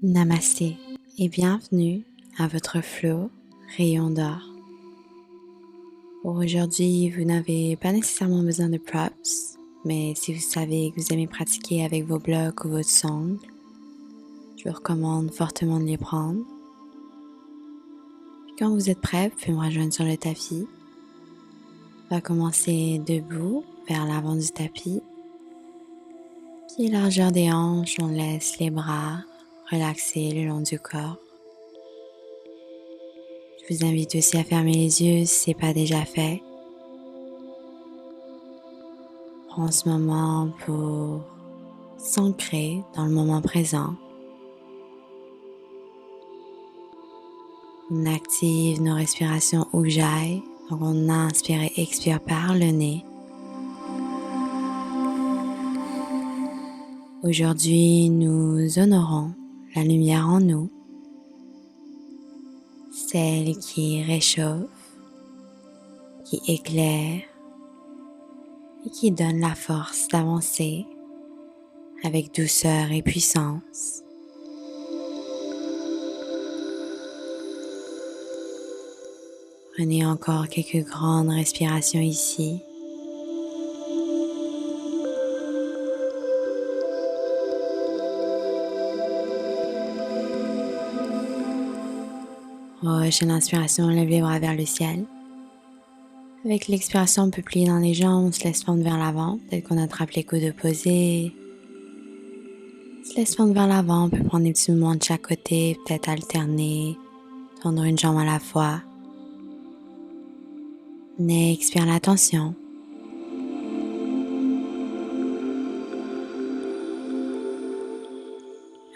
Namasté et bienvenue à votre flow rayon d'or. Pour aujourd'hui, vous n'avez pas nécessairement besoin de props, mais si vous savez que vous aimez pratiquer avec vos blocs ou votre sangle, je vous recommande fortement de les prendre. Puis quand vous êtes prêt, vous pouvez me rejoindre sur le tapis. On va commencer debout vers l'avant du tapis. Puis largeur des hanches, on laisse les bras relaxer le long du corps. Je vous invite aussi à fermer les yeux si ce n'est pas déjà fait. Prends ce moment pour s'ancrer dans le moment présent. On active nos respirations Ujjayi, donc on inspire et expire par le nez. Aujourd'hui, nous honorons la lumière en nous, celle qui réchauffe, qui éclaire et qui donne la force d'avancer avec douceur et puissance. Prenez encore quelques grandes respirations ici. Prochaine inspiration, lève les bras vers le ciel. Avec l'expiration, on peut plier dans les jambes, on se laisse fendre vers l'avant. Peut-être qu'on attrape les coudes opposés. On se laisse fendre vers l'avant, on peut prendre des petits mouvements de chaque côté, peut-être alterner, tendre une jambe à la fois. On expire la tension.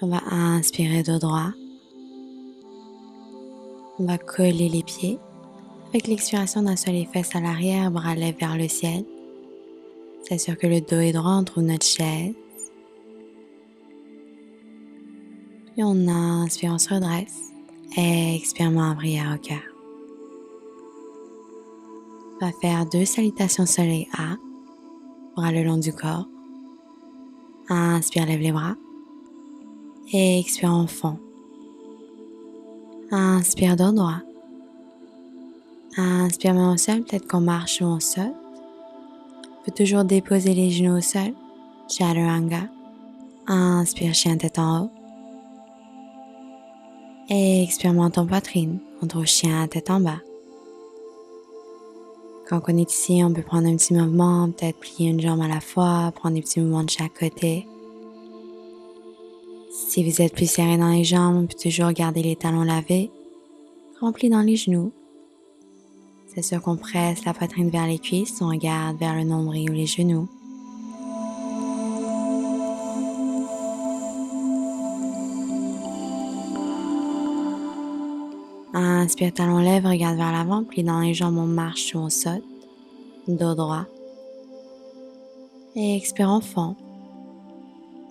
On va inspirer dos droit. On va coller les pieds. Avec l'expiration, on assoit les fesses à l'arrière, bras lèvres vers le ciel. S'assure que le dos est droit, on trouve notre chaise. Puis on inspire, on se redresse. Expire, main en prière au cœur. On va faire 2 salutations soleil A, bras le long du corps. Inspire, lève les bras. Expire, on fond. Inspire, dos droit. Inspire, main au sol, peut-être qu'on marche ou on saute. On peut toujours déposer les genoux au sol. Chaturanga. Inspire, chien tête en haut. Expire, menton poitrine. On trouve chien tête en bas. Quand on est ici, on peut prendre un petit mouvement, peut-être plier une jambe à la fois, prendre des petits mouvements de chaque côté. Si vous êtes plus serré dans les jambes, on peut toujours garder les talons lavés, remplis dans les genoux. C'est sûr qu'on presse la poitrine vers les cuisses, on regarde vers le nombril ou les genoux. Inspire, talons lèvres, regarde vers l'avant, plie dans les jambes, on marche ou on saute. Dos droit. Et expire, on fond.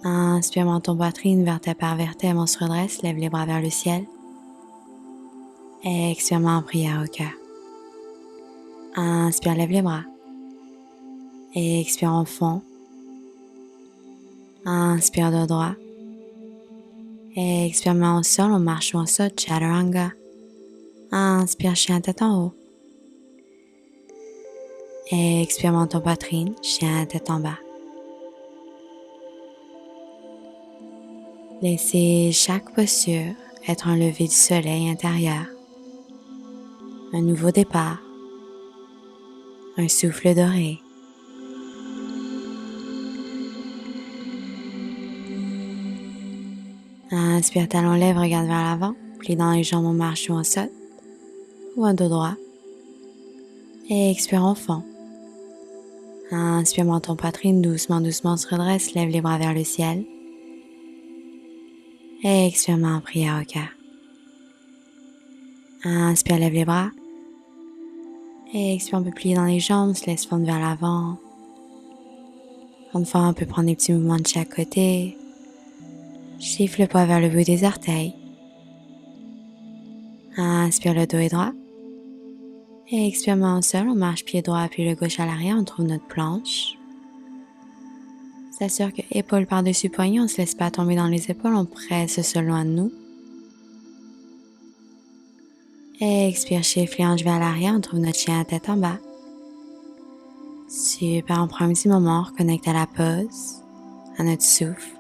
Inspire, menton poitrine, vertèbre par vertèbre, on se redresse, lève les bras vers le ciel. Expire, main en prière au cœur. Inspire, lève les bras. Expire, on fond. Inspire, dos droit. Expire, main au sol, on marche ou on saute, Chaturanga. Inspire, chien tête en haut. Expire, menton poitrine, chien tête en bas. Laissez chaque posture être un lever du soleil intérieur. Un nouveau départ. Un souffle doré. Inspire, talons lèvres, regarde vers l'avant. Plie dans les jambes, on marche ou on saute. Ou un dos droit. Expire, on fond. Inspire, menton poitrine, doucement, doucement, on se redresse, lève les bras vers le ciel. Expire, main en prière au cœur. Inspire, lève les bras. Expire, on peut plier dans les jambes, se laisse fondre vers l'avant. Une fois, on peut prendre des petits mouvements de chaque côté. Chiffre le poids vers le bout des orteils. Inspire, le dos est droit. Expire, main au sol, on marche pied droit puis le gauche à l'arrière, on trouve notre planche. s'assure que épaules par-dessus poignets, on ne se laisse pas tomber dans les épaules, on presse le sol loin de nous. Expire, chiffre les hanches vers l'arrière, on trouve notre chien à tête en bas. Super, on prend un petit moment, on reconnecte à la pause, à notre souffle.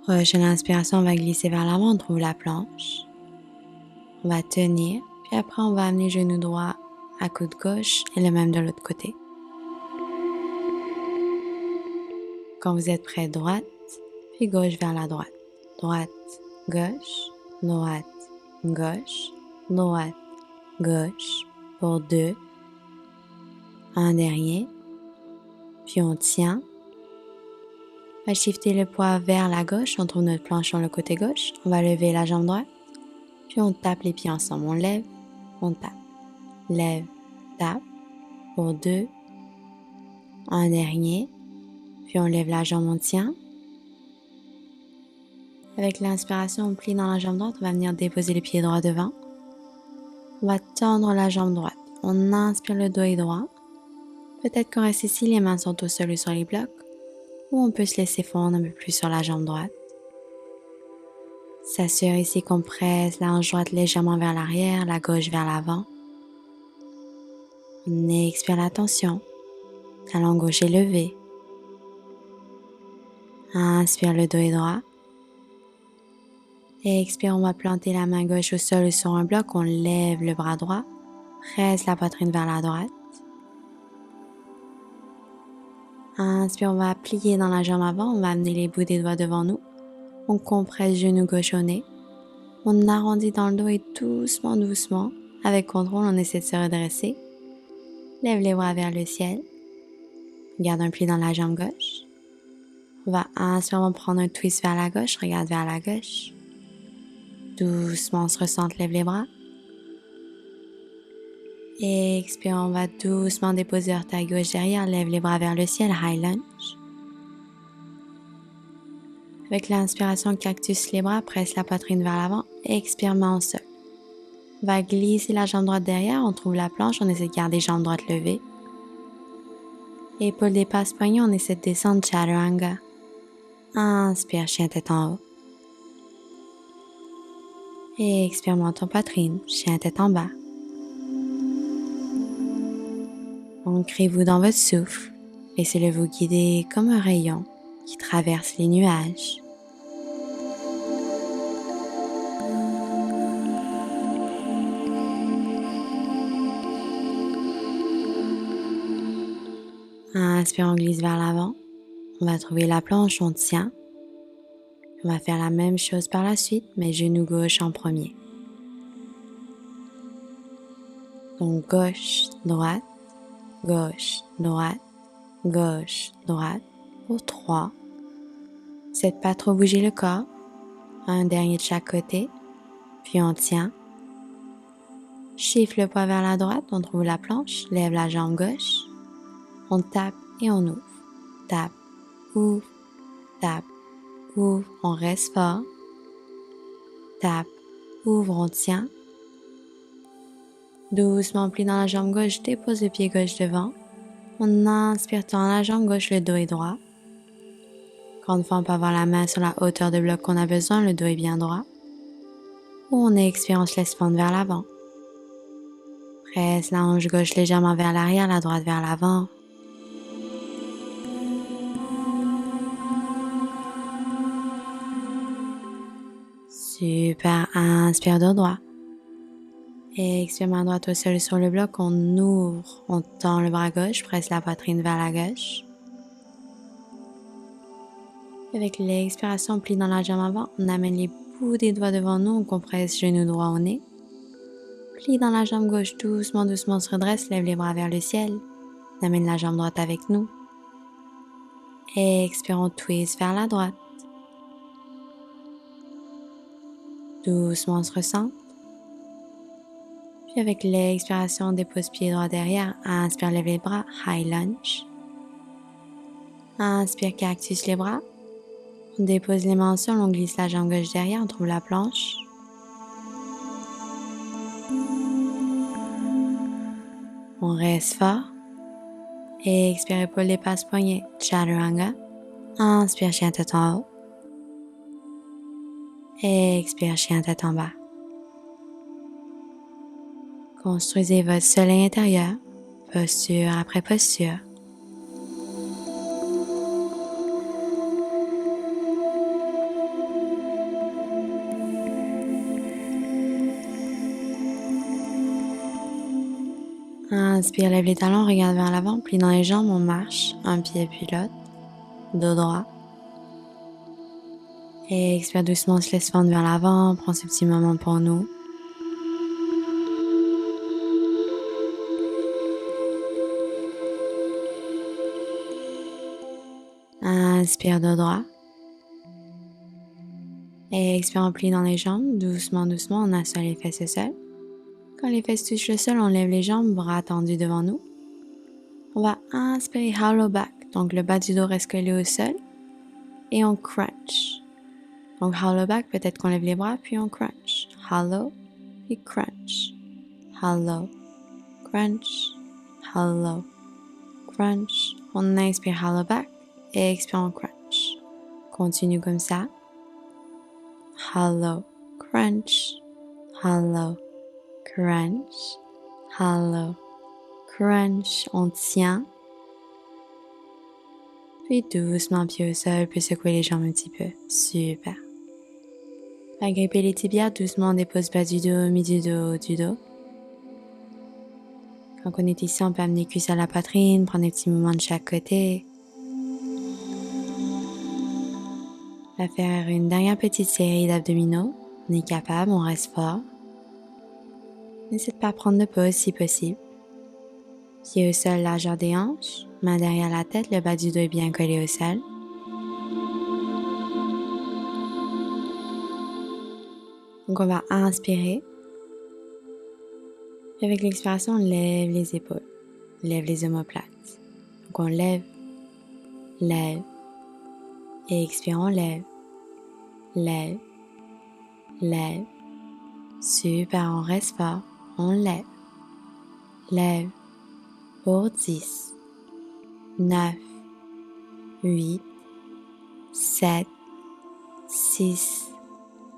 Prochaine inspiration, on va glisser vers l'avant, on trouve la planche. On va tenir, puis après on va amener genou droit à coude gauche et le même de l'autre côté. Quand vous êtes prêt, droite, puis gauche vers la droite. Droite, gauche, droite, gauche, droite, gauche, pour 2. Un dernier, puis on tient. On va shifter le poids vers la gauche, on trouve notre planche sur le côté gauche. On va lever la jambe droite, puis on tape les pieds ensemble. On lève, on tape, lève, tape, pour 2. Un dernier, puis on lève la jambe, on tient. Avec l'inspiration, on plie dans la jambe droite, on va venir déposer les pieds droits devant. On va tendre la jambe droite. On inspire, le dos est droit. Peut-être qu'on reste ici, les mains sont au sol ou sur les blocs. Ou on peut se laisser fondre un peu plus sur la jambe droite. S'assure ici qu'on presse la hanche droite légèrement vers l'arrière, la gauche vers l'avant. On expire la tension. Talon gauche est levé. Inspire, le dos est droit. Expire, on va planter la main gauche au sol ou sur un bloc. On lève le bras droit. Presse la poitrine vers la droite. Inspire, on va plier dans la jambe avant. On va amener les bouts des doigts devant nous. On compresse genou gauche au nez. On arrondit dans le dos et doucement, doucement, avec contrôle, on essaie de se redresser. Lève les bras vers le ciel. Garde un pli dans la jambe gauche. On va inspirer, on va prendre un twist vers la gauche. Regarde vers la gauche. Doucement, on se ressente, lève les bras. Expire, on va doucement déposer orteil gauche derrière. Lève les bras vers le ciel, high lunge. Avec l'inspiration, cactus les bras, presse la poitrine vers l'avant, expire, main au sol. On va glisser la jambe droite derrière, on trouve la planche, on essaie de garder jambe droite levée. Épaules dépassent poignets, on essaie de descendre, chaturanga. Inspire, chien tête en haut. Et expire, menton poitrine, chien tête en bas. Ancrez-vous dans votre souffle, laissez-le vous guider comme un rayon qui traverse les nuages. Inspire, on glisse vers l'avant. On va trouver la planche, on tient. On va faire la même chose par la suite, mais genou gauche en premier. Donc gauche, droite, gauche, droite, gauche, droite, pour 3. N'essayez pas trop bouger le corps. Un dernier de chaque côté, puis on tient. Shift le poids vers la droite, on trouve la planche, lève la jambe gauche. On tape et on ouvre. Tape, ouvre, tape, ouvre, on reste fort. Tape, ouvre, on tient. Doucement, plie dans la jambe gauche, dépose le pied gauche devant. On inspire, tend la jambe gauche, le dos est droit. Encore une fois, on peut avoir la main sur la hauteur de bloc qu'on a besoin, le dos est bien droit. Ou on expire, on se laisse fondre vers l'avant. Presse la hanche gauche légèrement vers l'arrière, la droite vers l'avant. Super, inspire dos droit. Expire main droite au sol sur le bloc, on ouvre, on tend le bras gauche, presse la poitrine vers la gauche. Avec l'expiration, on plie dans la jambe avant, on amène les bouts des doigts devant nous, on compresse genou droit au nez. Plie dans la jambe gauche, doucement, doucement, on se redresse, lève les bras vers le ciel. On amène la jambe droite avec nous. Expire, on twist vers la droite. Doucement, on se ressent. Puis avec l'expiration, on dépose pied droit derrière. Inspire, lève les bras, high lunge. Inspire, cactus les bras. On dépose les mains au sol, on glisse la jambe gauche derrière, on trouve la planche. On reste fort. Et expire, épaule dépasse poignet, chaturanga. Inspire, chien tête en haut. Et expire, chien tête en bas. Construisez votre soleil intérieur, posture après posture. Inspire, lève les talons, regarde vers l'avant, plie dans les jambes, on marche, un pied puis l'autre, dos droit. Et expire doucement, on se laisse fendre vers l'avant, prends ce petit moment pour nous. Inspire, dos droit. Et expire, on plie dans les jambes, doucement, doucement, on assoit les fesses au sol. Quand les fesses touchent le sol, on lève les jambes, bras tendus devant nous. On va inspirer hollow back, donc le bas du dos reste collé au sol. Et on crunch. Donc hollow back, peut-être qu'on lève les bras, puis on crunch. Hollow, puis crunch. Hollow, crunch, hollow, crunch. On inspire hollow back et expire on crunch. Continue comme ça. Hollow, crunch, hollow, crunch, hollow, crunch. On tient. Puis doucement, pied au sol, puis secouer les jambes un petit peu. Super. Agripper les tibias, doucement on dépose bas du dos, milieu du dos, haut du dos. Quand on est ici, on peut amener cuisse à la poitrine, prendre des petits mouvements de chaque côté. On va faire une dernière petite série d'abdominaux. On est capable, on reste fort. N'essaie de pas prendre de pause si possible. Pied au sol, largeur des hanches. Main derrière la tête, le bas du dos est bien collé au sol. Donc on va inspirer. Et avec l'expiration, on lève les épaules. On lève les omoplates. Donc on lève, lève. Et expire, on lève, lève, lève. Super, on reste fort. On lève, lève. Pour 10, 9, 8, 7, 6,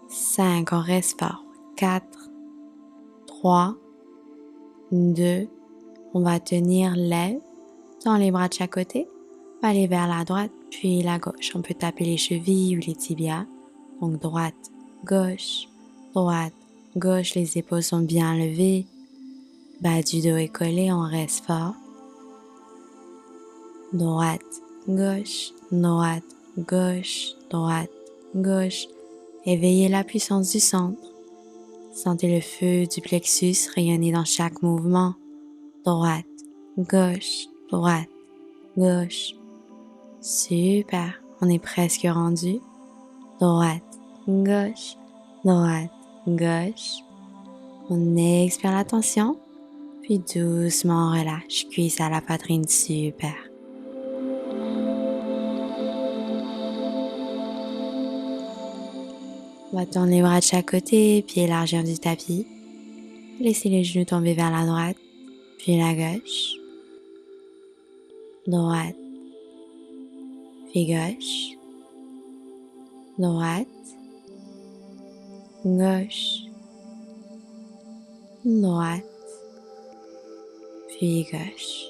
5, on reste fort. 4, 3, 2, on va tenir lève, tend les bras de chaque côté, on va aller vers la droite puis la gauche. On peut taper les chevilles ou les tibias. Donc droite, gauche, les épaules sont bien levées, bas du dos est collé, on reste fort. Droite, gauche, droite, gauche, droite, gauche. Éveillez la puissance du centre. Sentez le feu du plexus rayonner dans chaque mouvement. Droite, gauche, droite, gauche. Super, on est presque rendu. Droite, gauche, droite, gauche. On expire la tension, puis doucement on relâche. Cuisse à la poitrine, super. On va tendre les bras de chaque côté, pieds largeur du tapis. Laissez les genoux tomber vers la droite, puis la gauche. Droite, puis gauche. Droite, gauche. Droite, puis gauche.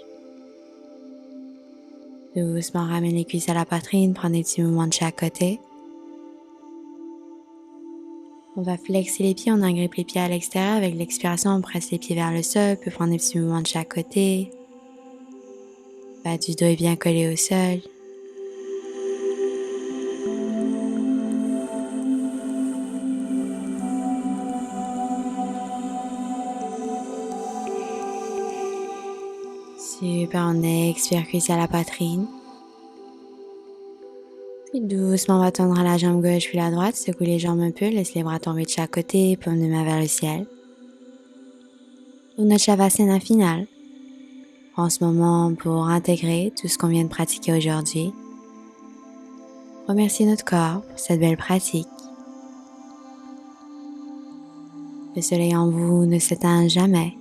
Doucement ramène les cuisses à la poitrine, prends des petits mouvements de chaque côté. On va flexer les pieds, on agrippe les pieds à l'extérieur. Avec l'expiration, on presse les pieds vers le sol, on peut prendre des petits mouvements de chaque côté. Bas du dos est bien collé au sol. Super, on expire, cuisse à la poitrine. Puis doucement, on va tendre la jambe gauche puis la droite, secoue les jambes un peu, laisse les bras tomber de chaque côté, paume de main vers le ciel. Donc notre Shavasana finale. En ce moment, pour intégrer tout ce qu'on vient de pratiquer aujourd'hui, remercier notre corps pour cette belle pratique. Le soleil en vous ne s'éteint jamais.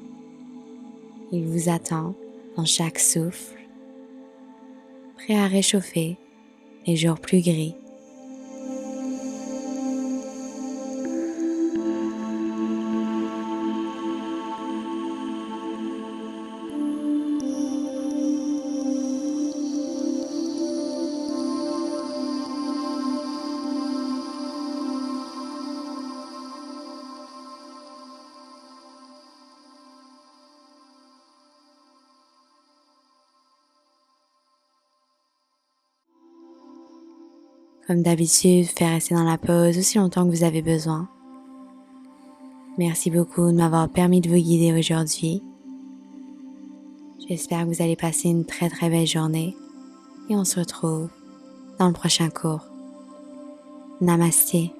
Il vous attend dans chaque souffle, prêt à réchauffer les jours plus gris. Comme d'habitude, faites rester dans la pause aussi longtemps que vous avez besoin. Merci beaucoup de m'avoir permis de vous guider aujourd'hui. J'espère que vous allez passer une très très belle journée et on se retrouve dans le prochain cours. Namasté.